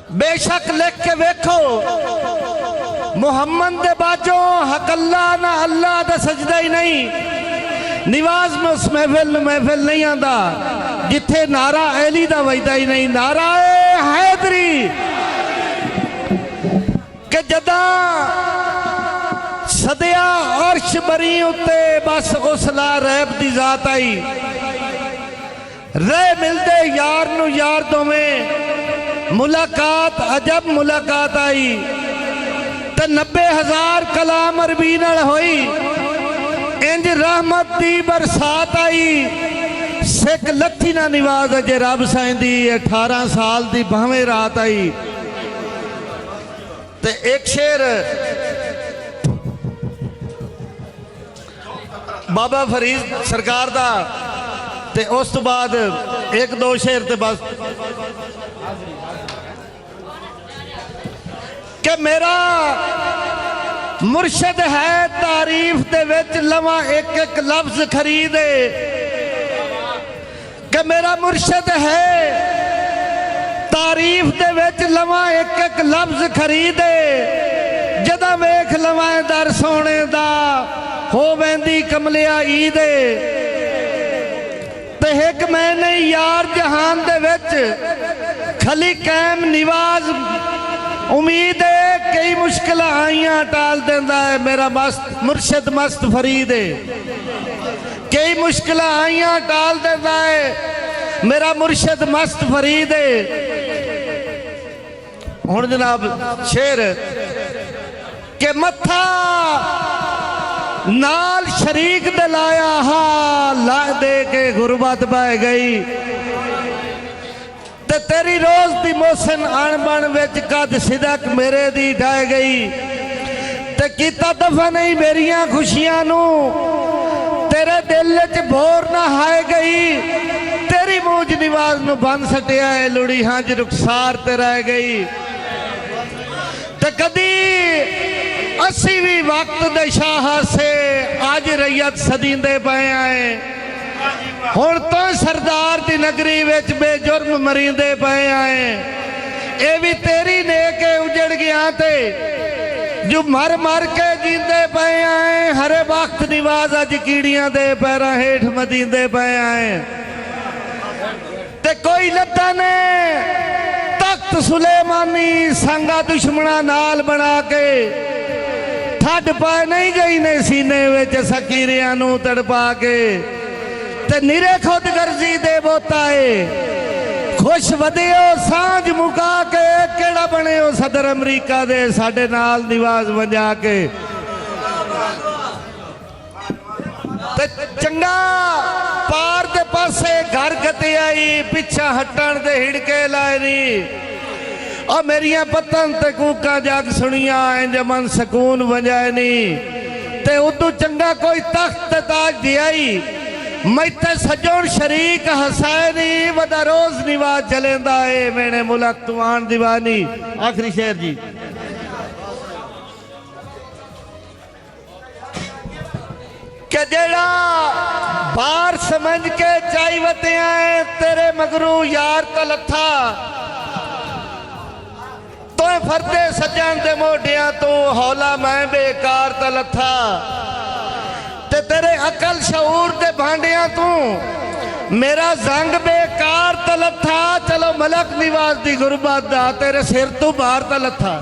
बेशक लिख के वेखो मुहम्मद दे बाजों हक अल्लाह ना अल्लाह दा सजदा ही नहीं। निवाज में उस महफिल नहीं आंदा जिथे नारा अली दा वजदा ही नहीं। नारा हैदरी के जदा सदिया अर्श बरी उत्ते बस उसला रैब दी जात आई। रह मिलदे यार नू यार दोवें मुलाकात अजब मुलाकात आई। ते 90,000 कलाम अरबी नाल होई इंज रहमत दी बरसात आई। सिख लथी ना निवाज अजे रब साईं दी 18 साल दी भावें रात आई। ते एक शेर बाबा फरीद सरकार दा ते उस तो बाद एक दो शेर ते बस कि मेरा मुर्शद है तारीफ दे विच लवां एक एक लफ्ज खरीदे। कि मेरा मुर्शद है तारीफ दे विच लवां एक एक लफ्ज खरीदे। जदा वेख लवां दर सोने दा हो वेंदी कमलिया ईदे। ते एक मैंने यार जहान दे विच खली कैम निवाज उम्मीद है। कई मुश्किल आईयां टाल देंदा है मेरा मस्त मुर्शद मस्त फरीद है। कई मुश्किल आईयां टाल देंदा है मेरा मुर्शद मस्त फरीद है। हुण जनाब शेर के मत्था नाल शरीक दिलाया हा ला दे के गुरबत बह गई। ते तेरी रोज दी मोहसिन अणबण विच कद सिदक मेरे दी ढह गई। ते कीता दफा नहीं मेरियां खुशियां नू तेरे दिल च भोर ना हाए गई। तेरी मूंज निवाज नू बन सटिया है लुड़ी हंज रुखसार ते रह गई। ते कदी असी भी वक्त दे शाह से अज रैयत सदींदे पे आए। हुण तो सरदार दी नगरी विच बेजुर्म मरींदे पे आए। ये भी तेरी नेके उजड़ गया ते जो मर मर के जींदे पे आए। हरे वक्त निवाज अज कीड़ियां दे पैरां हेठ मदींदे पे आए। ते कोई लद्दा ने तख्त सुलेमानी संगा दुश्मना नाल बना के ठड पा नहीं गई ने सीने विच सकीरियां नू तड़पा के। ते निरे खुद गर्जी दे बोताए खुश वधियो सांझ मुका के। केड़ा बने हो सदर अमरीका दे साडे नाल निवाज वंजा के। ते चंगा पार दे पासे घर गति आई पिछा हटण दे हिड़के लाए नी। और मेरिया पतन ते कूका जाग सुनिया इंज मन सकून वंजाए नी। ते उदू चंगा कोई तख्त ताज दियाई मैते सजोन शरीक हसाए नी। वदा रोज निवाज चलेंदा है मेरे मुल्क तुआन दीवानी। आखिरी शेर जी के जेड़ा बार समझ के चाई वतिया है तेरे मगरू यार तलथा। तो फरदे सज्जन दे मोढियां तू हौला मैं बेकार तलथा। ते तेरे अकल शऊर दे भांडियां तू मेरा जंग बेकार तलथा। चलो मलक निवाज दी गुरबत दा तेरे सिर तू बाहर तलथा।